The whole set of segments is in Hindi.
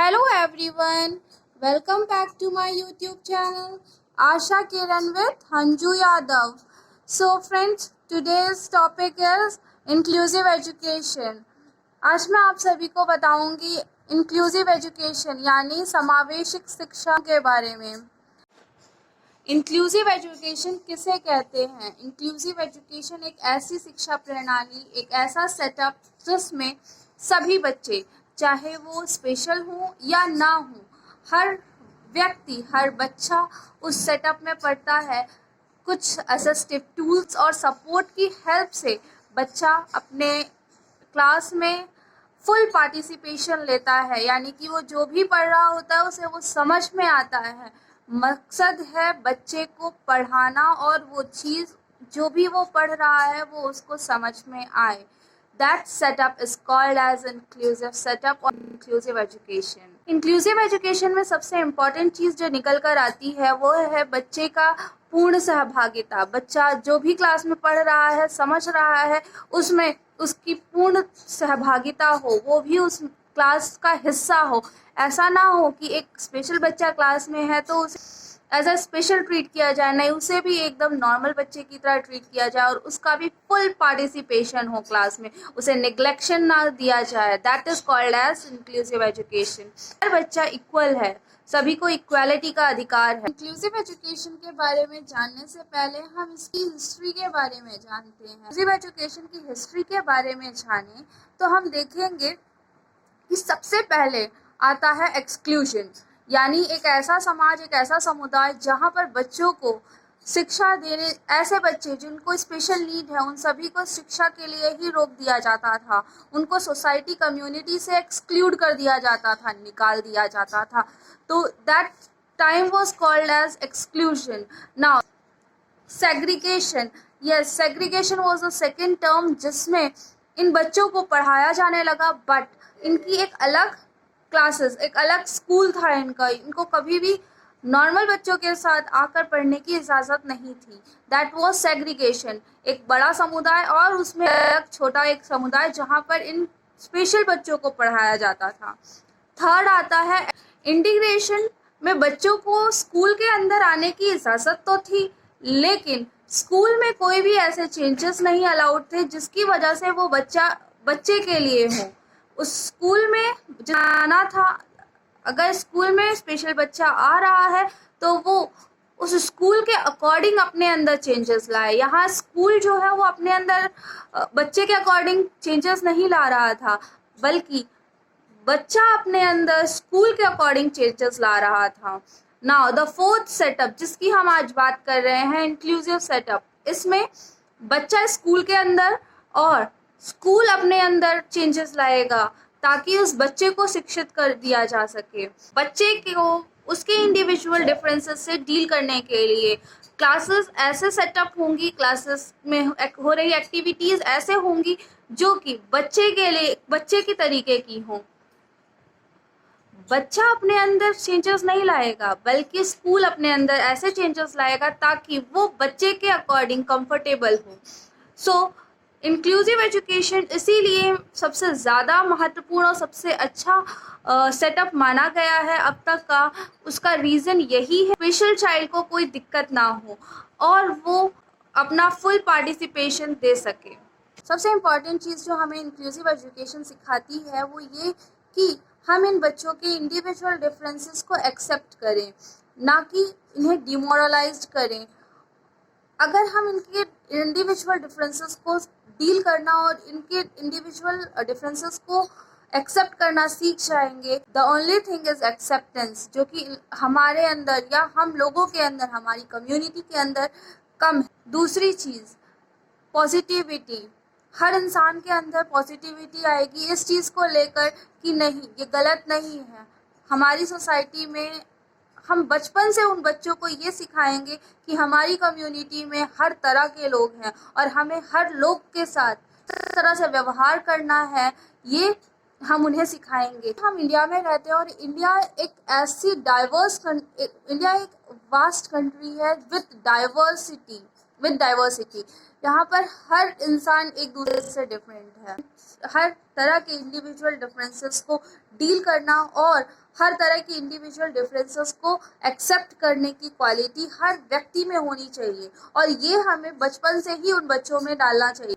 Hello everyone, welcome back to my YouTube channel Asha Kiran with Hanju Yadav. So friends, today's topic is inclusive education. आज मैं आप सभी को बताऊंगी इंक्लूसिव एजुकेशन यानी समावेशिक शिक्षा के बारे में। इंक्लूसिव एजुकेशन किसे कहते हैं? इंक्लूसिव एजुकेशन एक ऐसी शिक्षा प्रणाली, एक ऐसा सेटअप जिसमें सभी बच्चे, चाहे वो स्पेशल हो या ना हो, हर व्यक्ति, हर बच्चा उस सेटअप में पढ़ता है। कुछ असिस्टिव टूल्स और सपोर्ट की हेल्प से बच्चा अपने क्लास में फुल पार्टिसिपेशन लेता है, यानी कि वो जो भी पढ़ रहा होता है उसे वो समझ में आता है। मकसद है बच्चे को पढ़ाना और वो चीज़ जो भी वो पढ़ रहा है वो उसको समझ में आए। That setup is called as inclusive setup or inclusive education. Inclusive education में सबसे इम्पॉर्टेंट चीज़ जो निकल कर आती है वो है बच्चे का पूर्ण सहभागिता। बच्चा जो भी क्लास में पढ़ रहा है, समझ रहा है, उसमें उसकी पूर्ण सहभागिता हो, वो भी उस क्लास का हिस्सा हो। ऐसा ना हो कि एक स्पेशल बच्चा क्लास में है तो उसे एज अ स्पेशल ट्रीट किया जाए, नहीं, उसे भी एकदम नॉर्मल बच्चे की तरह ट्रीट किया जाए और उसका भी फुल पार्टिसिपेशन हो क्लास में, उसे निग्लेक्शन ना दिया जाए। That is called as inclusive education. हर बच्चा इक्वल है, सभी को इक्वालिटी का अधिकार है। इंक्लूसिव एजुकेशन के बारे में जानने से पहले हम इसकी हिस्ट्री के बारे में जानते हैं। इंक्लूसिव एजुकेशन की हिस्ट्री के बारे में जाने तो हम देखेंगे कि सबसे पहले आता है एक्सक्लूजन, यानी एक ऐसा समाज, एक ऐसा समुदाय जहाँ पर बच्चों को शिक्षा देने, ऐसे बच्चे जिनको स्पेशल नीड है उन सभी को शिक्षा के लिए ही रोक दिया जाता था। उनको सोसाइटी, कम्युनिटी से एक्सक्लूड कर दिया जाता था, निकाल दिया जाता था। तो that time was called as exclusion. Now segregation, yes, segregation was the second term जिसमें इन बच्चों को पढ़ाया जाने लगा, बट इनकी एक अलग क्लासेस, एक अलग स्कूल था इनका। इनको कभी भी नॉर्मल बच्चों के साथ आकर पढ़ने की इजाज़त नहीं थी। That was segregation. एक बड़ा समुदाय और उसमें अलग छोटा एक समुदाय जहाँ पर इन स्पेशल बच्चों को पढ़ाया जाता था। थर्ड आता है इंटीग्रेशन, में बच्चों को स्कूल के अंदर आने की इजाज़त तो थी, लेकिन स्कूल में कोई भी ऐसे चेंजेस नहीं अलाउड थे जिसकी वजह से वो बच्चे के लिए हो। उस स्कूल में जाना था, अगर स्कूल में स्पेशल बच्चा आ रहा है तो वो उस स्कूल के अकॉर्डिंग अपने अंदर चेंजेस लाए। यहाँ स्कूल जो है वो अपने अंदर बच्चे के अकॉर्डिंग चेंजेस नहीं ला रहा था, बल्कि बच्चा अपने अंदर स्कूल के अकॉर्डिंग चेंजेस ला रहा था। नाउ द फोर्थ सेटअप जिसकी हम आज बात कर रहे हैं, इंक्लूसिव सेटअप। इसमें बच्चा स्कूल के अंदर और स्कूल अपने अंदर चेंजेस लाएगा ताकि उस बच्चे को शिक्षित कर दिया जा सके। बच्चे को उसके इंडिविजुअल डिफरेंसेस से डील करने के लिए क्लासेस ऐसे सेटअप होंगी, क्लासेस में हो रही एक्टिविटीज़ ऐसे होंगी जो कि बच्चे के लिए, बच्चे की तरीके की हों। बच्चा अपने अंदर चेंजेस नहीं लाएगा, बल्कि स्कूल अपने अंदर ऐसे चेंजेस लाएगा ताकि वो बच्चे के अकॉर्डिंग कंफर्टेबल हो। सो इंक्लूसिव एजुकेशन इसीलिए सबसे ज़्यादा महत्वपूर्ण और सबसे अच्छा सेटअप माना गया है अब तक का। उसका रीज़न यही है, स्पेशल चाइल्ड को कोई दिक्कत ना हो और वो अपना फुल पार्टिसिपेशन दे सके। सबसे इम्पॉर्टेंट चीज़ जो हमें इंक्लूसिव एजुकेशन सिखाती है वो ये कि हम इन बच्चों के इंडिविजुअल डिफरेंसेस को एक्सेप्ट करें, ना कि इन्हें डिमोरलाइज करें। अगर हम इनके इंडिविजुअल डिफरेंसेस को डील करना और इनके इंडिविजुअल डिफरेंसेस को एक्सेप्ट करना सीख जाएंगे, the only thing is acceptance, जो कि हमारे अंदर या हम लोगों के अंदर, हमारी कम्युनिटी के अंदर कम है। दूसरी चीज़ पॉजिटिविटी, हर इंसान के अंदर पॉजिटिविटी आएगी इस चीज़ को लेकर कि नहीं, ये गलत नहीं है। हमारी सोसाइटी में हम बचपन से उन बच्चों को ये सिखाएंगे कि हमारी कम्युनिटी में हर तरह के लोग हैं और हमें हर लोग के साथ तरह से व्यवहार करना है, ये हम उन्हें सिखाएंगे। हम इंडिया में रहते हैं और इंडिया एक ऐसी इंडिया एक वास्ट कंट्री है विद डाइवर्सिटी। यहाँ पर हर इंसान एक दूसरे से डिफरेंट है। हर तरह के इंडिविजुअल डिफरेंसेस को डील करना और हर तरह की इंडिविजुअल डिफरेंसेस को एक्सेप्ट करने की क्वालिटी हर व्यक्ति में होनी चाहिए, और ये हमें बचपन से ही उन बच्चों में डालना चाहिए।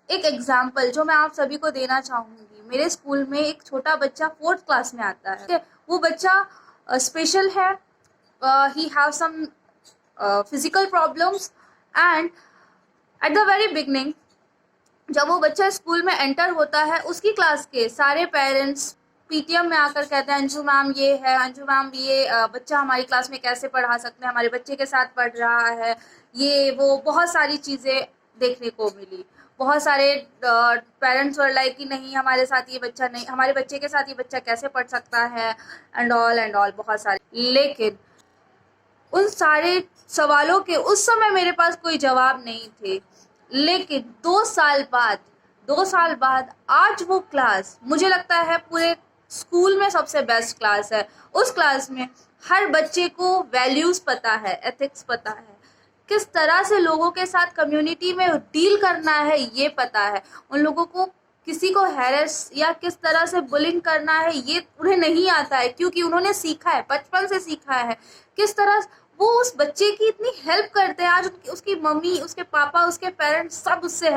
एक एग्जाम्पल जो मैं आप सभी को देना चाहूँगी, मेरे स्कूल में एक छोटा बच्चा 4th क्लास में आता है। ठीक है, वो बच्चा स्पेशल है, he have some physical problems, and at the very beginning जब वो बच्चा स्कूल में एंटर होता है, उसकी क्लास के सारे पेरेंट्स पीटीएम में आकर कहते हैं अंशु मैम ये है, अंशु मैम ये बच्चा हमारी क्लास में कैसे पढ़ा सकते हैं, हमारे बच्चे के साथ पढ़ रहा है, ये वो बहुत सारी चीज़ें देखने को मिली। बहुत सारे पेरेंट्स वर लाइक कि नहीं, हमारे साथ ये बच्चा नहीं, हमारे बच्चे के साथ ये बच्चा कैसे पढ़ सकता है, एंड ऑल बहुत सारे। लेकिन उन सारे सवालों के उस समय मेरे पास कोई जवाब नहीं थे, लेकिन 2 साल बाद आज वो क्लास मुझे लगता है पूरे स्कूल में सबसे बेस्ट क्लास है। उस क्लास में हर बच्चे को वैल्यूज़ पता है, एथिक्स पता है, किस तरह से लोगों के साथ कम्युनिटी में डील करना है ये पता है। उन लोगों को किसी को हैरेस या किस तरह से बुलिंग करना है ये उन्हें नहीं आता है, क्योंकि उन्होंने सीखा है, बचपन से सीखा है किस तरह वो उस बच्चे की इतनी हेल्प करते हैं। आज उसकी मम्मी, उसके पापा, उसके पेरेंट्स सब उससे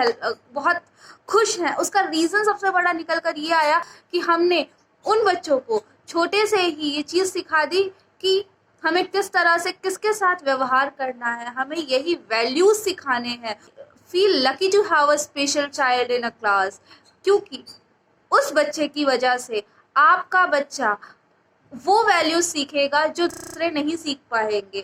बहुत खुश हैं। उसका रीज़न सबसे बड़ा निकल कर ये आया कि हमने उन बच्चों को छोटे से ही ये चीज़ सिखा दी कि हमें किस तरह से किसके साथ व्यवहार करना है, हमें यही वैल्यूज सिखाने हैं। Feel lucky to have a special child in a class, क्योंकि उस बच्चे की वजह से आपका बच्चा वो वैल्यूज सीखेगा जो दूसरे नहीं सीख पाएंगे।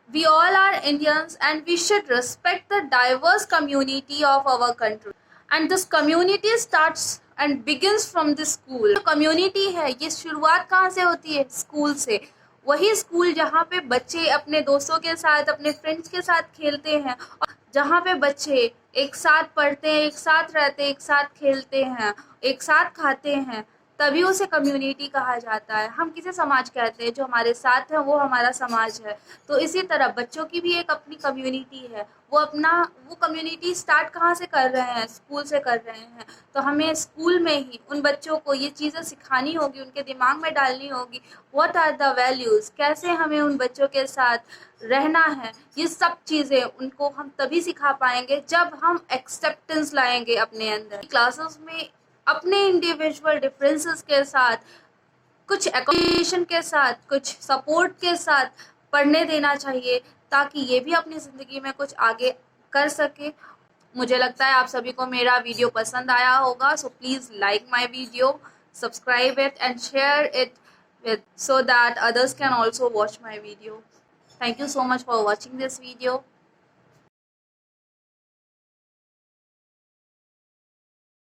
We all are Indians and we should respect the diverse community of our country. And this community starts and begins from the school. जो community है ये शुरुआत कहाँ से होती है? स्कूल से। वही स्कूल जहाँ पे बच्चे अपने दोस्तों के साथ, अपने फ्रेंड्स के साथ खेलते हैं, और जहाँ पे बच्चे एक साथ पढ़ते हैं, एक साथ रहते हैं, एक साथ खेलते हैं, एक साथ खाते हैं, तभी उसे कम्युनिटी कहा जाता है। हम किसे समाज कहते हैं? जो हमारे साथ है वो हमारा समाज है। तो इसी तरह बच्चों की भी एक अपनी कम्युनिटी है। वो कम्युनिटी स्टार्ट कहाँ से कर रहे हैं? स्कूल से कर रहे हैं। तो हमें स्कूल में ही उन बच्चों को ये चीज़ें सिखानी होगी, उनके दिमाग में डालनी होगी। व्हाट आर द वैल्यूज़, कैसे हमें उन बच्चों के साथ रहना है, ये सब चीज़ें उनको हम तभी सिखा पाएंगे जब हम एक्सेप्टेंस लाएंगे अपने अंदर। क्लासेस में अपने इंडिविजुअल डिफरेंसेस के साथ, कुछ एकोमोडेशन के साथ, कुछ सपोर्ट के साथ पढ़ने देना चाहिए, ताकि ये भी अपनी ज़िंदगी में कुछ आगे कर सके। मुझे लगता है आप सभी को मेरा वीडियो पसंद आया होगा, so please like my video, subscribe it and share it with so that others can also watch my video. Thank you so much for watching this video.